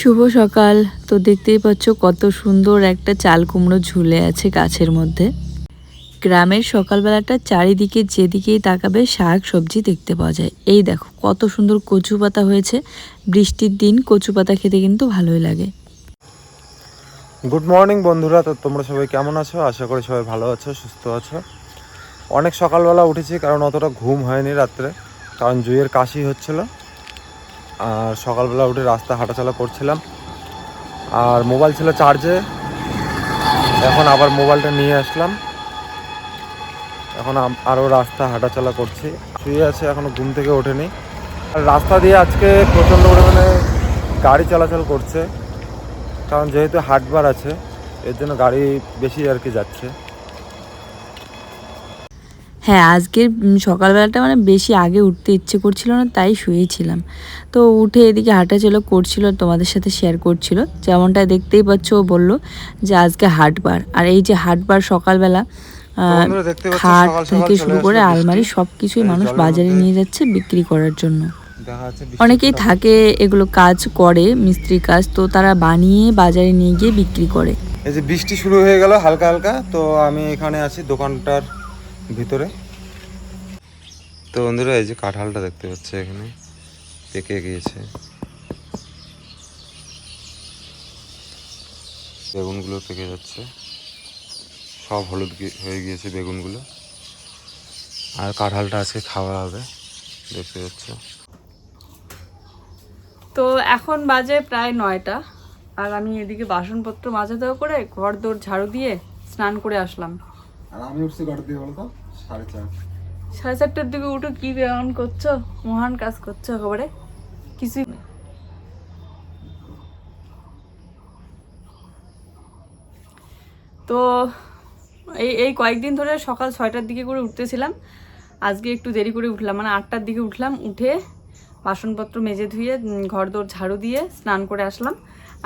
শুভ সকাল। তো দেখতেই পাচ্ছ কত সুন্দর একটা চাল কুমড়ো ঝুলে আছে গাছের মধ্যে। গ্রামের সকালবেলাটা চারিদিকে যেদিকেই তাকাবে শাক সবজি দেখতে পাওয়া যায়। এই দেখো কত সুন্দর কচু পাতা হয়েছে। বৃষ্টির দিন কচু পাতা খেতে কিন্তু ভালোই লাগে। গুড মর্নিং বন্ধুরা, তো তোমরা সবাই কেমন আছো? আশা করি সবাই ভালো আছো, সুস্থ আছো। অনেক সকালবেলা উঠেছি, কারণ অতটা ঘুম হয়নি রাত্রে, কারণ জুইয়ের কাশি হচ্ছিল। আর সকালবেলা উঠে রাস্তা হাঁটাচলা করছিলাম, আর মোবাইল ছিল চার্জে। এখন আবার মোবাইলটা নিয়ে আসলাম, এখন আরও রাস্তা হাঁটাচলা করছি। শুয়ে আছে, এখনও ঘুম থেকে ওঠেনি। আর রাস্তা দিয়ে আজকে প্রচণ্ড পরিমাণে গাড়ি চলাচল করছে, কারণ যেহেতু হাটবার আছে, এর জন্য গাড়ি বেশি আর কি যাচ্ছে। হ্যাঁ, আজকের সকালবেলাটা মানে বেশি আগে উঠতে ইচ্ছে করছিল না, তাই শুয়েছিলাম। তো উঠে এদিকে হাঁটাচলা করছিল, তোমাদের সাথে শেয়ার করছিল। যেমনটা দেখতেই পাচ্ছ, ও বললো যে আজকে হাটবার। আর এই যে হাটবার সকালবেলা খাট থেকে শুরু করে আলমারি সব কিছুই মানুষ বাজারে নিয়ে যাচ্ছে বিক্রি করার জন্য। অনেকেই থাকে এগুলো কাজ করে, মিস্ত্রি কাজ, তো তারা বানিয়ে বাজারে নিয়ে গিয়ে বিক্রি করে। এই যে বৃষ্টি শুরু হয়ে গেল হালকা হালকা, তো আমি এখানে আছি দোকানটার ভিতরে। তো বন্ধুরা, এই যে কাঁঠালটা দেখতে পাচ্ছে, এখানে পেকে গিয়েছে। বেগুনগুলো পেকে যাচ্ছে, সব হলুদ হয়ে গিয়েছে বেগুনগুলো। আর কাঁঠালটা আজকে খাওয়া হবে, দেখতে পাচ্ছ। তো এখন বাজে প্রায় 9টা, আর আমি এদিকে বাসনপত্র মাজা দেওয়া করে ঘর দৌড় ঝাড়ু দিয়ে স্নান করে আসলাম। আর আমি উঠছি ঘর দিয়ে, বলতো 4:30। 4:30টার দিকে উঠে কি ব্যায়াম করছো? মহান কাজ করছো একেবারে। কিছুই তো এই কয়েকদিন ধরে সকাল 6টার দিকে করে উঠতেছিলাম। আজকে একটু দেরি করে উঠলাম, মানে 8টার দিকে উঠলাম। উঠে বাসনপত্র মেজে ধুয়ে ঘর দৌড় ঝাড়ু দিয়ে স্নান করে আসলাম।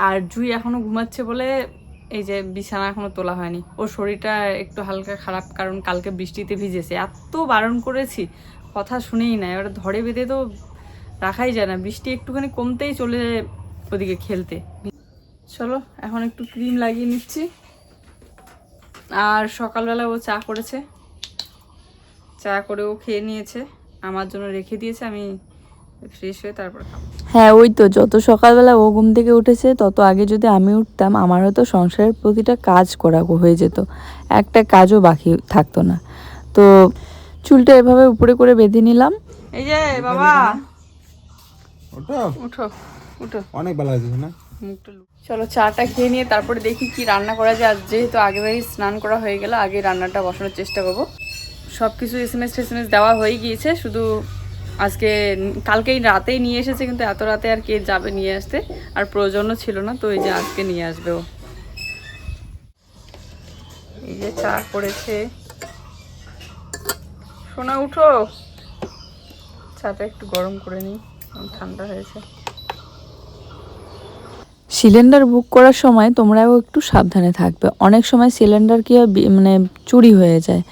আর জুই এখনও ঘুমাচ্ছে বলে এই যে বিছানা এখনও তোলা হয়নি। ওর শরীরটা একটু হালকা খারাপ, কারণ কালকে বৃষ্টিতে ভিজেছে। এত বারণ করেছি, কথা শুনেই না। এবার ধরে বেঁধে তো রাখাই যায় না। বৃষ্টি একটুখানি কমতেই চলে যায় ওদিকে খেলতে। চলো এখন একটু ক্রিম লাগিয়ে নিচ্ছি। আর সকালবেলা ও চা করেছে, চা করে ও খেয়ে নিয়েছে, আমার জন্য রেখে দিয়েছে। আমি ফ্রেশ হয়ে তারপর খাবো। হ্যাঁ, ওই তো, যত সকালবেলা ও ঘুম থেকে উঠেছে তত আগে যদি আমি উঠতাম, আমার হয়তো সংসারের প্রতিটা কাজ করা হয়ে যেত, একটা কাজও বাকি থাকতো না। তো চুলটা এভাবে উপরে করে বেঁধে নিলাম। এই যে বাবা, ওঠো উঠো উঠো, অনেক বেলা হয়েছে না। চলো চাটা খেয়ে নিয়ে তারপরে দেখি কি রান্না করা যায়। আজ যেহেতু আগেভাগেই স্নান করা হয়ে গেল, আগে রান্নাটা বসানোর চেষ্টা করবো। সব কিছু এসএমএস দেওয়া হয়ে গিয়েছে, শুধু আজকে কালকেই রাতেই নিয়ে এসেছে, কিন্তু এত রাতে আর কে যাবে নিয়ে আসতে, আর প্রয়োজনও ছিল না। তো এই যে আজকে নিয়ে আসবে ও। এই যে চা করেছে, সোনা উঠো, চাটা একটু গরম করে নিই, ঠান্ডা হয়েছে। সিলিন্ডার বুক করার সময় তোমরাও একটু সাবধানে থাকবে। অনেক সময় সিলিন্ডার কি হয়, মানে চুরি হয়ে যায়।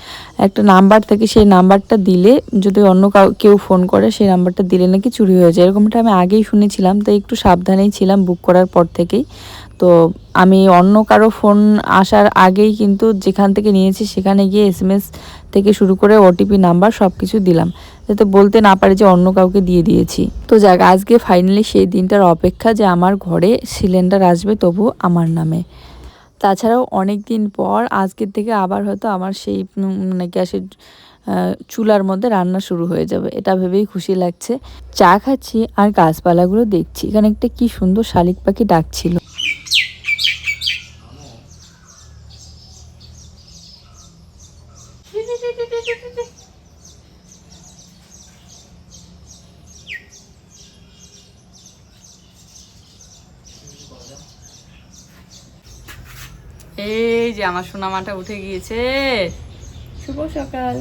একটা নাম্বার থেকে, সেই নাম্বারটা দিলে যদি অন্য কেউ ফোন করে, সেই নাম্বারটা দিলে নাকি চুরি হয়ে যায়। এরকমটা আমি আগেই শুনেছিলাম, তাই একটু সাবধানেই ছিলাম বুক করার পর থেকেই। তো আমি অন্য কারো ফোন আসার আগেই কিন্তু যেখান থেকে নিয়েছি সেখানে গিয়ে এসএমএস থেকে শুরু করে ওটিপি নাম্বার সব কিছু দিলাম, যাতে বলতে না পারে যে অন্য কাউকে দিয়ে দিয়েছি। তো যাক, আজকে ফাইনালি সেই দিনটার অপেক্ষা, যে আমার ঘরে সিলিন্ডার আসবে, তবু আমার নামে। তাছাড়াও অনেক দিন পর আজকের থেকে আবার হয়তো আমার সেই মানে গ্যাসের চুলার মধ্যে রান্না শুরু হয়ে যাবে, এটা ভেবেই খুশি লাগছে। চা খাচ্ছি আর গাছপালাগুলো দেখছি। এখানে একটা কি সুন্দর শালিক পাখি ডাকছিল। এই যে আমার সোনামাটা উঠে গিয়েছে। শুভ সকাল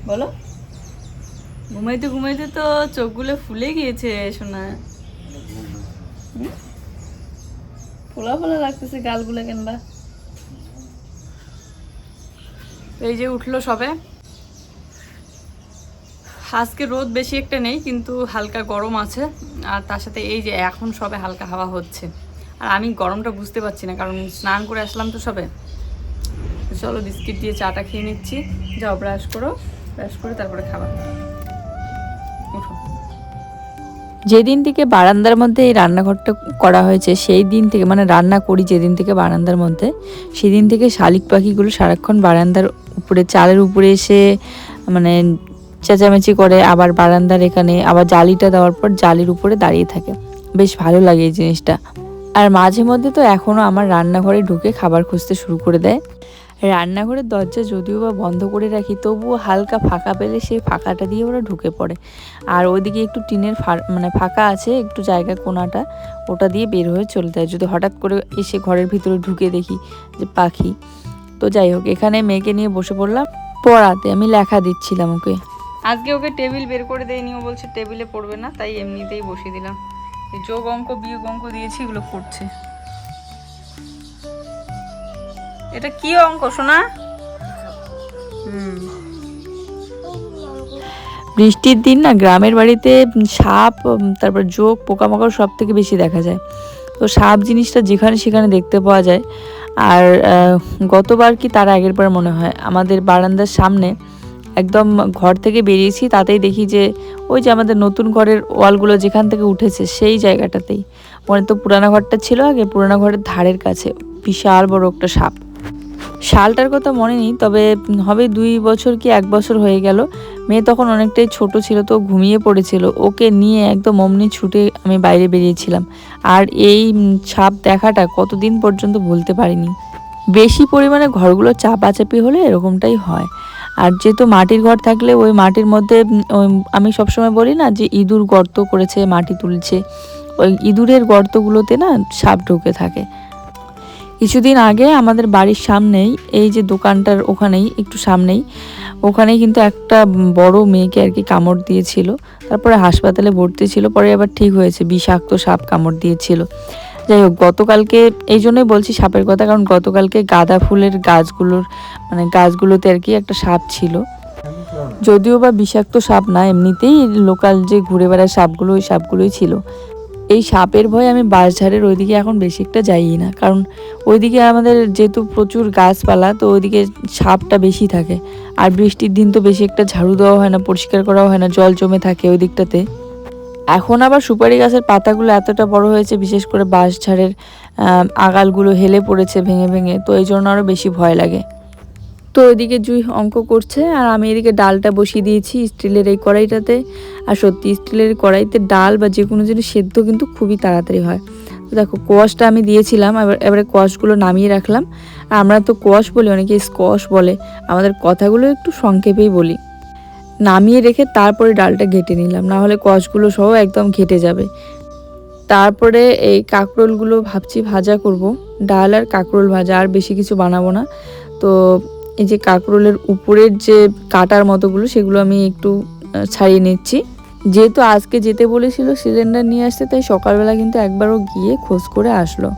বলো। ঘুমাইতে ঘুমাইতে তো চোখগুলো ফুলে গিয়েছে সোনা। ফোলা ফোলা লাগতেছে গালগুলো কেনবা। এই যে উঠলো সবে, আজকে রোদ বেশি একটা নেই, কিন্তু হালকা গরম আছে। আর তার সাথে এই যে এখন সবে হালকা হাওয়া হচ্ছে, আর আমি গরমটা বুঝতে পারছি না, কারণ স্নান করে আসলাম তো সবে। চলো বিস্কিট দিয়ে চাটা খেয়ে নিচ্ছি। যাও ব্রাশ করো, ব্রাশ করে তারপরে খাবার। উঠো। যেদিন থেকে বারান্দার মধ্যে এই রান্নাঘরটা করা হয়েছে সেই দিন থেকে, মানে রান্না করি যেদিন থেকে বারান্দার মধ্যে, সেদিন থেকে শালিক পাখিগুলো সারাক্ষণ বারান্দার উপরে, চালের উপরে এসে মানে চেঁচামেচি করে, আবার বারান্দার এখানে আবার জালিটা দেওয়ার পর জালির উপরে দাঁড়িয়ে থাকে। বেশ ভালো লাগে এই জিনিসটা। আর মাঝে মধ্যে তো এখনও আমার রান্নাঘরে ঢুকে খাবার খুঁজতে শুরু করে দেয়। রান্নাঘরের দরজা যদিও বা বন্ধ করে রাখি, তবুও হালকা ফাঁকা পেলে সেই ফাঁকাটা দিয়ে ওরা ঢুকে পড়ে। আর ওইদিকে একটু টিনের মানে ফাঁকা আছে একটু জায়গা, কোনাটা, ওটা দিয়ে বের হয়ে চলে যায় যদি হঠাৎ করে এসে ঘরের ভিতরে ঢুকে দেখি যে পাখি। তো যাই হোক, এখানে মেয়েকে নিয়ে বসে পড়লাম পড়াতে। আমি লেখা দিচ্ছিলাম ওকে। আজকে ওকে টেবিল বের করে দেয়নি, ও বলছে টেবিলে পড়বে না, তাই এমনিতেই বসিয়ে দিলাম। এই যোগ অঙ্ক বিয়োগ অঙ্ক দিয়েছি, এগুলো করছে। এটা কি অঙ্ক শোনা? বৃষ্টির দিন না গ্রামের বাড়িতে সাপ, তারপর জোক, পোকামাকড় সব থেকে বেশি দেখা যায়। তো সাপ জিনিসটা যেখানে সেখানে দেখতে পাওয়া যায়। আর গতবার কি তার আগের বার মনে হয় আমাদের বারান্দার সামনে একদম ঘর থেকে বেরিয়েছি, তাতেই দেখি যে ওই যে আমাদের নতুন ঘরের ওয়ালগুলো যেখান থেকে উঠেছে সেই জায়গাটাতেই, মনে তো পুরানো ঘরটা ছিল আগে, পুরানো ঘরের ধারের কাছে বিশাল বড় একটা সাপ। সালটার কথা মনে নেই, তবে হবে 2 বছর কি 1 বছর হয়ে গেল। মেয়ে তখন অনেকটাই ছোট ছিল, তো ঘুমিয়ে পড়েছিল। ওকে নিয়ে একদম অমনি ছুটে আমি বাইরে বেরিয়েছিলাম। আর এই সাপ দেখাটা কতদিন পর্যন্ত ভুলতে পারিনি। বেশি পরিমাণে ঘরগুলো চাপাচাপি হলে এরকমটাই হয়। আর যেহেতু মাটির ঘর থাকলে ওই মাটির মধ্যে আমি সবসময় বলি না যে ইঁদুর গর্ত করেছে, মাটি তুলছে, ওই ইঁদুরের গর্তগুলোতে না সাপ ঢুকে থাকে। কিছুদিন আগে আমাদের বাড়ির সামনেই, এই যে দোকানটার ওখানেই একটু সামনেই, ওখানেই কিন্তু একটা বড় মেয়েকে আর কি কামড় দিয়েছিল। তারপরে হাসপাতালে ভর্তি ছিল, পরে আবার ঠিক হয়েছে, বিষাক্ত সাপ কামড় দিয়েছিল। যাই হোক, গতকালকে, এই জন্যই বলছি সাপের কথা, কারণ গতকালকে গাঁদা ফুলের গাছগুলোতে আর কি একটা সাপ ছিল। যদিও বা বিষাক্ত সাপ না, এমনিতেই লোকাল যে ঘুরে বেড়ায় সাপগুলো, ওই সাপগুলোই ছিল। এই সাপের ভয়ে আমি বাঁশঝাড়ের ওইদিকে এখন বেশি একটা যাই না, কারণ ওইদিকে আমাদের যেহেতু প্রচুর গাছপালা, তো ওইদিকে সাপটা বেশি থাকে। আর বৃষ্টির দিন তো বেশি একটা ঝাড়ু দেওয়া হয় না, পরিষ্কার করাও হয় না, জল জমে থাকে ওই দিকটাতে। এখন আবার সুপারি গাছের পাতাগুলো এতটা বড় হয়েছে, বিশেষ করে বাঁশঝাড়ের আগালগুলো হেলে পড়েছে ভেঙে ভেঙে, তো এই জন্য আরও বেশি ভয় লাগে। তো ওইদিকে জুই অঙ্ক করছে, আর আমি এদিকে ডালটা বসিয়ে দিয়েছি স্টিলের এই কড়াইটাতে। আর সত্যি স্টিলের কড়াইতে ডাল বা যে কোনো জিনিস সেদ্ধ কিন্তু খুবই তাড়াতাড়ি হয়। তো দেখো, কোয়াশটা আমি দিয়েছিলাম, এবারে কোয়াশগুলো নামিয়ে রাখলাম। আর আমরা তো কোয়াশ বলি, অনেকে স্কোয়াশ বলে, আমাদের কথাগুলো একটু সংক্ষেপেই বলি। নামিয়ে রেখে তারপরে ডালটা ঘেটে নিলাম, না হলে কোয়াশগুলো সহ একদম ঘেটে যাবে। তারপরে এই কাঁকরোলগুলো ভাবছি ভাজা করব, ডাল আর কাঁকরোল ভাজা, আর বেশি কিছু বানাবো না। তো এই যে কাঁকরোলের উপরের যে কাটার মতোগুলো, সেগুলো আমি একটু ছাড়িয়ে নিচ্ছি। যেহেতু আজকে যেতে বলেছিল সিলিন্ডার নিয়ে আসতে, তাই সকালবেলা কিন্তু একবারও গিয়ে খোঁজ করে আসলো।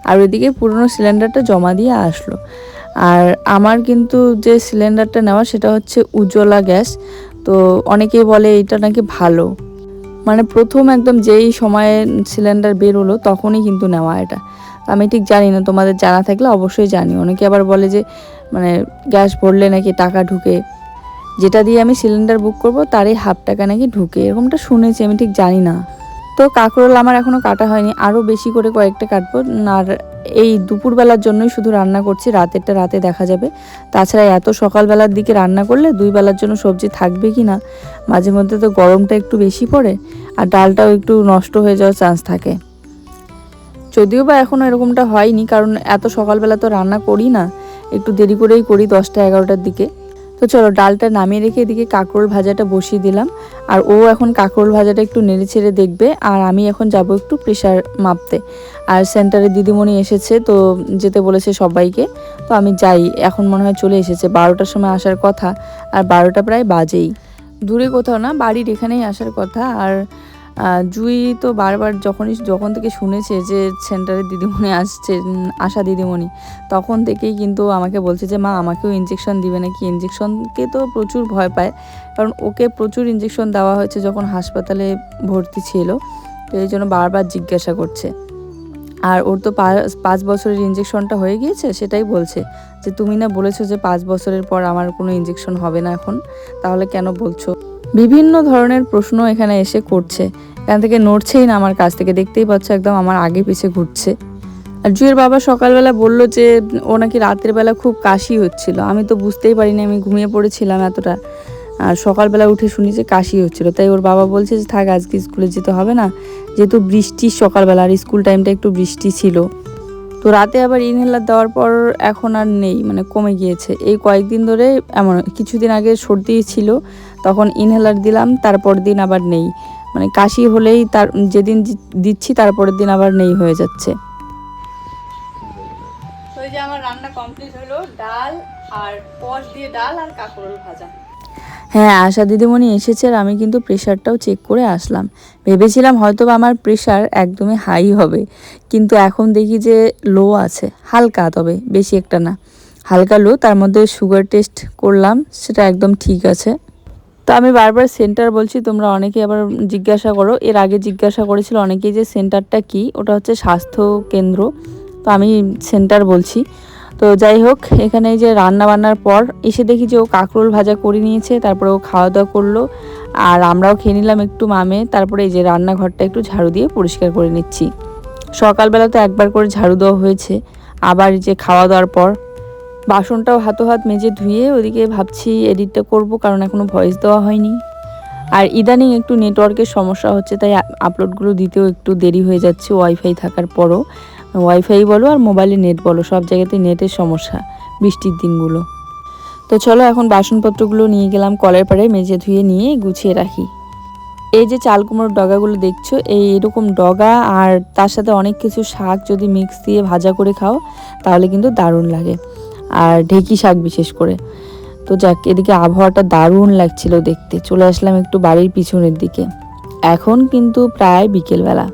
আর ওইদিকে পুরনো সিলিন্ডারটা জমা দিয়ে আসলো। আর আমার কিন্তু যে সিলিন্ডারটা নেওয়া, সেটা হচ্ছে উজ্জ্বলা গ্যাস। তো অনেকেই বলে এটা নাকি ভালো, মানে প্রথম একদম যেই সময়ে সিলিন্ডার বের হলো তখনই কিন্তু নেওয়া এটা। আমি ঠিক জানি না, তোমাদের জানা থাকলে অবশ্যই জানি। অনেকে আবার বলে যে মানে গ্যাস ভরলে নাকি টাকা ঢুকে, যেটা দিয়ে আমি সিলিন্ডার বুক করব তারই ½ টাকা নাকি ঢুকে, এরকমটা শুনেছি, আমি ঠিক জানি না। তো কাঁকরোল আমার এখনও কাটা হয়নি, আরও বেশি করে কয়েকটা কাটবো। আর এই দুপুরবেলার জন্যই শুধু রান্না করছি, রাতেরটা রাতে দেখা যাবে। তাছাড়া এত সকালবেলার দিকে রান্না করলে 2 বেলার জন্য সবজি থাকবে কি না, মাঝে মধ্যে তো গরমটা একটু বেশি পড়ে, আর ডালটাও একটু নষ্ট হয়ে যাওয়ার চান্স থাকে। যদিও বা এখনও এরকমটা হয়নি, কারণ এত সকালবেলা তো রান্না করি না, একটু দেরি করেই করি, 10টা 11টার দিকে। তো চলো, ডালটা নামিয়ে রেখে এদিকে কাঁকরোল ভাজাটা বসিয়ে দিলাম। আর ও এখন কাঁকরোল ভাজাটা একটু নেড়ে ছেড়ে দেখবে, আর আমি এখন যাব একটু প্রেশার মাপতে। আর সেন্টারে দিদিমণি এসেছে, তো যেতে বলেছে সবাইকে, তো আমি যাই। এখন মনে হয় চলে এসেছে, 12টার সময় আসার কথা, আর 12টা প্রায় বাজেই। দূরে কোথাও না, বাড়ির এখানেই আসার কথা। আর জুই তো বারবার যখন থেকে শুনেছে যে সেন্টারে দিদিমণি আসছে, আশা দিদিমণি, তখন থেকেই কিন্তু আমাকে বলছে যে মা আমাকেও ইঞ্জেকশন দিবে নাকি। ইঞ্জেকশনকে তো প্রচুর ভয় পায়, কারণ ওকে প্রচুর ইঞ্জেকশন দেওয়া হয়েছে যখন হাসপাতালে ভর্তি ছিল, তো এই জন্য বারবার জিজ্ঞাসা করছে। আর ওর তো 5 বছরের ইঞ্জেকশনটা হয়ে গিয়েছে, সেটাই বলছে যে তুমি না বলেছো যে 5 বছরের পর আমার কোনো ইঞ্জেকশন হবে না এখন, তাহলে কেন বলছো। বিভিন্ন ধরনের প্রশ্ন এখানে এসে করছে, এখান থেকে নড়ছেই না আমার কাছ থেকে, দেখতেই পাচ্ছ একদম আমার আগে পিছে ঘুরছে। আর জুয়ের বাবা সকালবেলা বলল যে ও নাকি রাতের বেলা খুব কাশি হচ্ছিল। আমি তো বুঝতেই পারিনি, আমি ঘুমিয়ে পড়েছিলাম এতটা। আর সকালবেলা উঠে শুনি যে কাশি হচ্ছিল, তাই ওর বাবা বলছে যে থাক আজকে স্কুলে যেতে হবে না, যেহেতু বৃষ্টি সকালবেলা, আর স্কুল টাইমটা একটু বৃষ্টি ছিল। তো রাতে আবার ইনহেলার দেওয়ার পর এখন আর নেই, মানে কমে গিয়েছে। এই কয়েকদিন ধরে এমন, কিছুদিন আগে সর্দি ছিল তখন ইনহেলার দিলাম, তারপর দিন আবার নেই, মানে কাশি হলেই তার যেদিন দিচ্ছি তারপরের দিন আবার নেই হয়ে যাচ্ছে। তো এই যে আমার রান্না কমপ্লিট হলো, ডাল আর পট দিয়ে ডাল আর কাঁকরোল ভাজা। হ্যাঁ, আশা দিদিমণি এসেছে আর আমি কিন্তু প্রেশারটাও চেক করে আসলাম। ভেবেছিলাম হয়তো আমার প্রেশার একদমই হাই হবে, কিন্তু এখন দেখি যে লো আছে, হালকা, তবে বেশি একটা না, হালকা লো। তার মধ্যে সুগার টেস্ট করলাম, সেটা একদম ঠিক আছে। তো আমি বারবার সেন্টার বলছি, তোমরা অনেকেই আবার জিজ্ঞাসা করো, এর আগে জিজ্ঞাসা করেছিল অনেকেই যে সেন্টারটা কি, ওটা হচ্ছে স্বাস্থ্য কেন্দ্র, তো আমি সেন্টার বলছি। তো যাই হোক, এখানে যে রান্না বান্নার পর এসে দেখি যে ও কাঁকরোল ভাজা করে নিয়েছে, তারপরে ও খাওয়া দাওয়া করলো, আর আমরাও খেয়ে নিলাম একটু মামে। তারপরে এই যে রান্নাঘরটা একটু ঝাড়ু দিয়ে পরিষ্কার করে নিচ্ছি। সকালবেলা তো একবার করে ঝাড়ু দেওয়া হয়েছে, আবার এই যে খাওয়া দাওয়ার পর বাসনটাও হাত মেজে ধুয়ে ওদিকে ভাবছি এডিটটা করব, কারণ এখনও ভয়েস দেওয়া হয়নি। আর ইদানিং একটু নেটওয়ার্কের সমস্যা হচ্ছে, তাই আপলোডগুলো দিতেও একটু দেরি হয়ে যাচ্ছে। ওয়াইফাই থাকার পরও, ওয়াইফাই বলো আর মোবাইলে নেট বলো, সব জায়গাতেই নেটের সমস্যা বৃষ্টির দিনগুলো। তো চলো এখন বাসনপত্রগুলো নিয়ে গেলাম কলের পাড়ে, মেজে ধুয়ে নিয়ে গুছিয়ে রাখি। এই যে চাল কুমড়োর ডগাগুলো দেখছো, এরকম ডগা আর তার সাথে অনেক কিছু শাক যদি মিক্স দিয়ে ভাজা করে খাও তাহলে কিন্তু দারুণ লাগে, আর ঢেঁকি শাক বিশেষ করে। তো যাক, এদিকে আবহাওয়াটা দারুণ লাগছিল দেখতে। চলে আসলাম একটু বাড়ির পিছনের দিকে, এখন কিন্তু প্রায় বিকেলবেলা।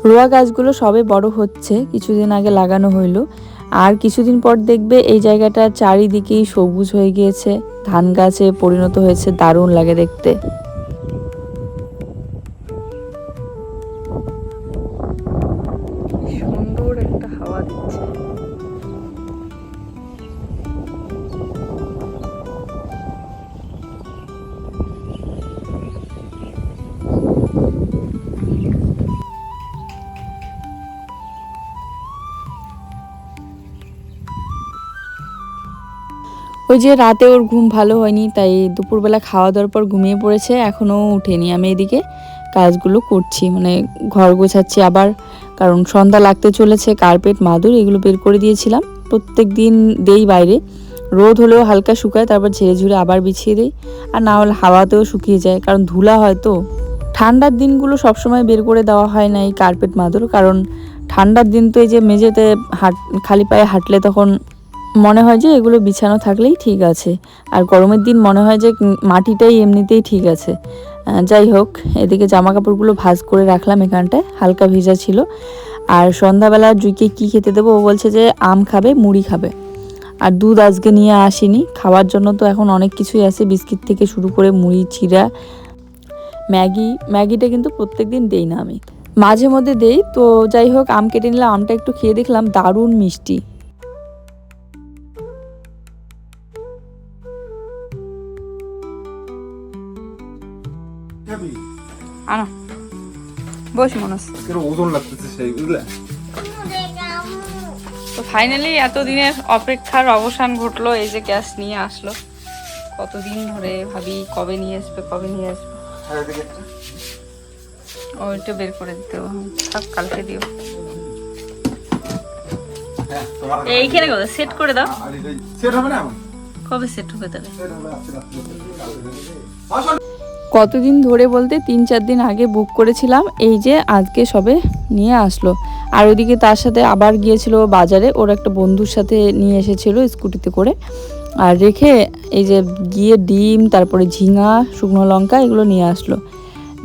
রোয়া গাছগুলো সবে বড় হচ্ছে, কিছুদিন আগে লাগানো হইলো, আর কিছুদিন পর দেখবে এই জায়গাটা চারিদিকেই সবুজ হয়ে গিয়েছে, ধান গাছে পরিণত হয়েছে, দারুণ লাগে দেখতে। সুন্দর একটা হাওয়া দিচ্ছে। ওই যে রাতে ওর ঘুম ভালো হয়নি, তাই দুপুরবেলা খাওয়া দাওয়ার পর ঘুমিয়ে পড়েছে, এখনও উঠেনি। আমি এদিকে কাজগুলো করছি, মানে ঘর গোছাচ্ছি আবার, কারণ সন্ধ্যা লাগতে চলেছে। কার্পেট, মাদুর এগুলো বের করে দিয়েছিলাম, প্রত্যেক দিন দেই বাইরে, রোদ হলেও হালকা শুকায়, তারপর ঝেড়ে ঝুড়ে আবার বিছিয়ে দিই, আর না হলে হাওয়াতেও শুকিয়ে যায়, কারণ ধুলা হয় তো। ঠান্ডার দিনগুলো সবসময় বের করে দেওয়া হয় না এই কার্পেট, মাদুর, কারণ ঠান্ডার দিন তো এই যে মেঝেতে খালি পায়ে হাঁটলে তখন মনে হয় যে এগুলো বিছানো থাকলেই ঠিক আছে, আর গরমের দিন মনে হয় যে মাটিটাই এমনিতেই ঠিক আছে। যাই হোক, এদিকে জামা কাপড়গুলো ভাঁজ করে রাখলাম, এখানটায় হালকা ভেজা ছিল। আর সন্ধ্যাবেলা জুইকে কি খেতে দেবো, ও বলছে যে আম খাবে, মুড়ি খাবে, আর দুধ আজকে নিয়ে আসিনি। খাওয়ার জন্য তো এখন অনেক কিছুই আছে, বিস্কিট থেকে শুরু করে মুড়ি, চিড়া, ম্যাগিটা কিন্তু প্রত্যেকদিন দেই না, আমি মাঝে মধ্যে দেই। তো যাই হোক, আম কেটে নিলাম, আমটা একটু খেয়ে দেখলাম দারুণ মিষ্টি। আনো, বস মনস। ওজন লাগতেছে সেই, বুঝলে? তো ফাইনালি এতদিনের অপেক্ষার অবসান ঘটলো, এই যে গ্যাস নিয়ে আসলো। কতদিন ধরে ভাবি কবে নিয়ে আসবে, কবে নিয়ে আসবে। ওইটা বের করে দিতে হবে, থাক কালকে দিও। এইখানে কথা সেট করে দাও, কবে সেট হবে তাহলে? কতদিন ধরে বলতে 3-4 দিন আগে বুক করেছিলাম, এই যে আজকে সবে নিয়ে আসলো। আর ওইদিকে তার সাথে আবার গিয়েছিল বাজারে, ওর একটা বন্ধুর সাথে নিয়ে এসেছিল স্কুটিতে করে, আর রেখে এই যে গিয়ে ডিম, তারপরে ঝিঙা, শুকনো লঙ্কা এগুলো নিয়ে আসলো।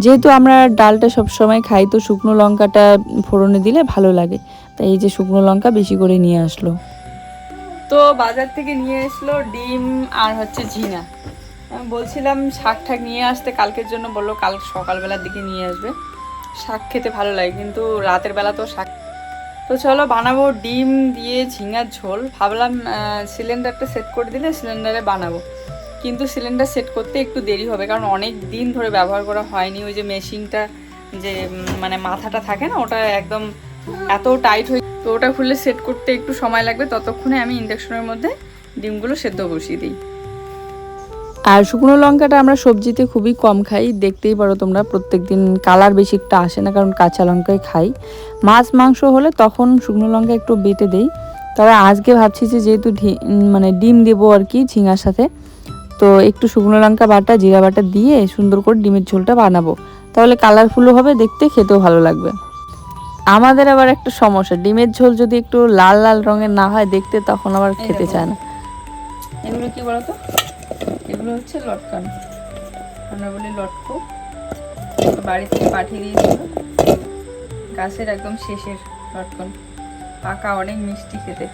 যেহেতু আমরা ডালটা সবসময় খাই, তো শুকনো লঙ্কাটা ফোড়নে দিলে ভালো লাগে, তাই এই যে শুকনো লঙ্কা বেশি করে নিয়ে আসলো। তো বাজার থেকে নিয়ে এসলো ডিম আর হচ্ছে ঝিঙা। আমি বলছিলাম শাক ঠাক নিয়ে আসতে কালকের জন্য, বললো কাল সকালবেলার দিকে নিয়ে আসবে। শাক খেতে ভালো লাগে, কিন্তু রাতের বেলা তো শাক। তো চলো বানাবো ডিম দিয়ে ঝিঙার ঝোল। ভাবলাম সিলিন্ডারটা সেট করে দিলে সিলিন্ডারে বানাবো, কিন্তু সিলিন্ডার সেট করতে একটু দেরি হবে, কারণ অনেক দিন ধরে ব্যবহার করা হয়নি। ওই যে মেশিনটা যে মানে মাথাটা থাকে না, ওটা একদম এত টাইট হয়ে, তো ওটা খুললে সেট করতে একটু সময় লাগবে। ততক্ষণে আমি ইন্ডাকশনের মধ্যে ডিমগুলো সেদ্ধ বসিয়ে দিই। আর শুকনো লঙ্কাটা আমরা সবজিতে খুবই কম খাই, দেখতেই পারো তোমরা, প্রত্যেকদিন কালার বেশি একটা আসে না, কারণ কাঁচা লঙ্কাই খাই। মাছ মাংস হলে তখন শুকনো লঙ্কা একটু বেটে দেই। তবে আজকে ভাবছি যে যেহেতু মানে ডিম দেবো আর কি ঝিঙার সাথে, তো একটু শুকনো লঙ্কা বাটা জিরা বাটা দিয়ে সুন্দর করে ডিমের ঝোলটা বানাবো, তাহলে কালারফুলও হবে দেখতে, খেতেও ভালো লাগবে। আমাদের আবার একটা সমস্যা, ডিমের ঝোল যদি একটু লাল লাল রঙের না হয় দেখতে, তখন আবার খেতে চায় না। এগুলো কি বলতো, এগুলো হচ্ছে লটকান, আমরা বলি লটকো। বাড়ি থেকে পাঠিয়ে দিয়েছিল, গাছের একদম শেষের লটকন, পাকা, অনেক মিষ্টি খেতে।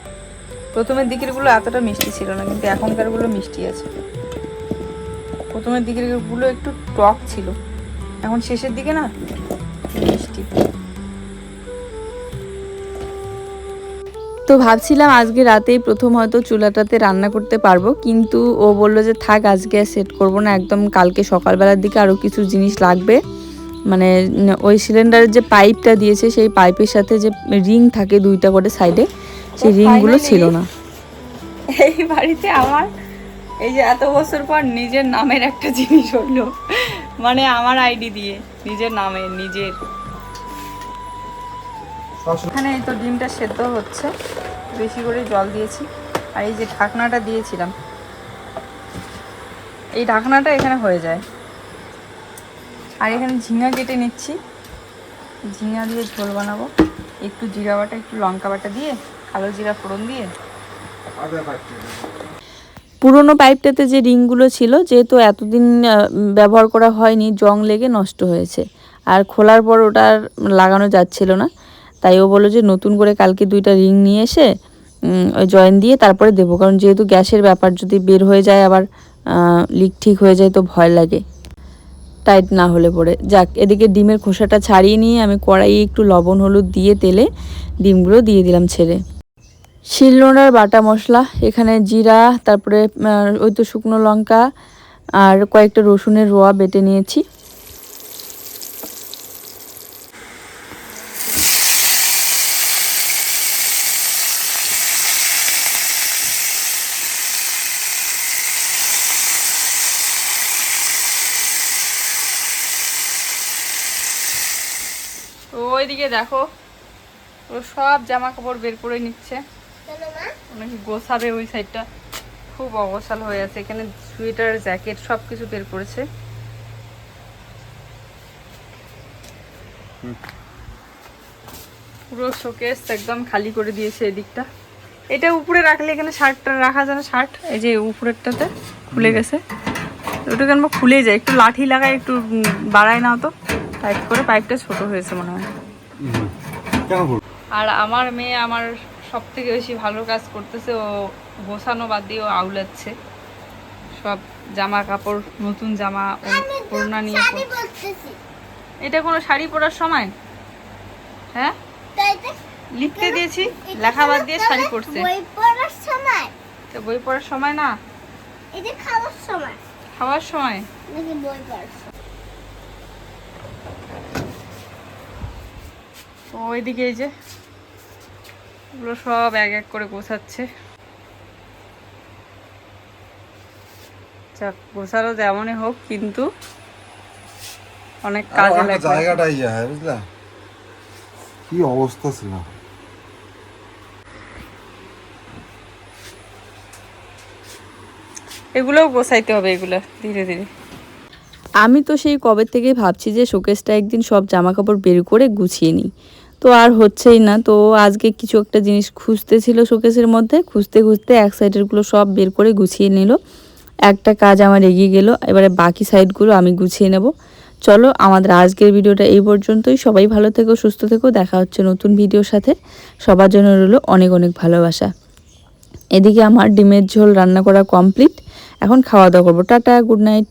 প্রথমের দিকেরগুলো এতটা মিষ্টি ছিল না, কিন্তু এখনকারগুলো মিষ্টি আছে। প্রথমের দিকেরগুলো একটু টক ছিল, এখন শেষের দিকে না মিষ্টি। তো ভাবছিলাম আজকে রাতেই প্রথম হয়তো চুলাটাতে রান্না করতে পারবো, কিন্তু ও বললো যে থাক আজকে আর সেট করবো না, একদম কালকে সকালবেলার দিকে আরও কিছু জিনিস লাগবে। মানে ওই সিলিন্ডারের যে পাইপটা দিয়েছে, সেই পাইপের সাথে যে রিং থাকে 2টা করে সাইডে, সেই রিংগুলো ছিল না। এই বাড়িতে আমার এই যে এত বছর পর নিজের নামের একটা জিনিস হলো, মানে আমার আইডি দিয়ে নিজের নামে নিজের। এখানে এই তো ডিমটা সেদ্ধ হচ্ছে, বেশি করে জল দিয়েছি। আর এই যে ঢাকনাটা দিয়েছিলাম, এই ঢাকনাটা এখানে হয়ে যায়। আর এখানে ঝিঙা কেটে নিচ্ছি, ঝিঙা দিয়ে ঝোল বানাবো। একটু জিরা বাটা, একটু লঙ্কা বাটা দিয়ে, কালো জিরা ফোড়ন দিয়ে। পুরোনো পাইপটাতে যে রিংগুলো ছিল, যেহেতু এতদিন ব্যবহার করা হয়নি, জং লেগে নষ্ট হয়েছে, আর খোলার পর ওটা আর লাগানো যাচ্ছিল না। তাই ও বললো যে নতুন করে কালকে 2টা রিং নিয়ে এসে ওই জয়েন দিয়ে তারপরে দেবো, কারণ যেহেতু গ্যাসের ব্যাপার, যদি বের হয়ে যায় আবার লিক ঠিক হয়ে যায় তো ভয় লাগে, টাইট না হলে পরে। যাক, এদিকে ডিমের খোসাটা ছাড়িয়ে নিয়ে আমি কড়াইয়ে একটু লবণ হলুদ দিয়ে তেলে ডিমগুলো দিয়ে দিলাম ছেড়ে। শিলনোড়ার বাটা মশলা, এখানে জিরা, তারপরে ওই তো শুকনো লঙ্কা আর কয়েকটা রসুনের রোয়া বেটে নিয়েছি। ওইদিকে দেখো, ও সব জামা কাপড় বের করে নিচ্ছে, নাকি গোছাবে ওই সাইডটা। খুব অগোছাল হয়ে আছে, এখানে সোয়েটার জ্যাকেট সব কিছু বের করেছে। পুরো শোকেস একদম খালি করে দিয়েছে এদিকটা। এটা উপরে রাখলে এখানে শার্টটা রাখা যায় না, শার্ট এই যে উপরেরটাতে খুলে গেছে, ওটা কেন খুলে যায়। একটু লাঠি লাগায়, একটু বাড়ায় নাও তো, টাইট করে। পাইপটা ছোট হয়েছে মনে হয়। আর আমার মেয়ে আমার সব থেকে বেশি ভালো কাজ করতেছে, ও গোছানো বাদ দিয়ে ও আউলাচ্ছে সব জামা কাপড়, নতুন জামা ওড়না নিয়ে। এটা কোনো শাড়ি পরার সময়? হ্যাঁ, লিখতে দিয়েছি, লেখা বাদ দিয়ে শাড়ি পরছে। তো বই পড়ার সময় না, খাওয়ার সময়। ওইদিকে এই যে ওগুলো সব এক এক করে গোছাচ্ছে। যাক, গোছালো যেমনই হোক, কিন্তু অনেক কাজে লাগে। জায়গাটাই যায়, বুঝলা কি অবস্থা ছিল। এগুলোও গোছাইতে হবে, এগুলো ধীরে ধীরে। আমি তো সেই কবে থেকে ভাবছি যে শোকেসটা একদিন সব জামা কাপড় বের করে গুছিয়ে নিই, তো আর হচ্ছেই না। তো আজকে কিছু একটা জিনিস খুঁজতেছিল শোকেসের মধ্যে, খুঁজতে খুঁজতে এক সাইডেরগুলো সব বের করে গুছিয়ে নিল। একটা কাজ আমার এগিয়ে গেল, এবারে বাকি সাইডগুলো আমি গুছিয়ে নেব। চলো আমাদের আজকের ভিডিওটা এই পর্যন্তই। সবাই ভালো থেকো, সুস্থ থেকো। দেখা হচ্ছে নতুন ভিডিওর সাথে। সবার জন্য রইলো অনেক অনেক ভালোবাসা। এদিকে আমার ডিমের ঝোল রান্না করা কমপ্লিট। এখন খাওয়া দাওয়া করবো। Tata, good night.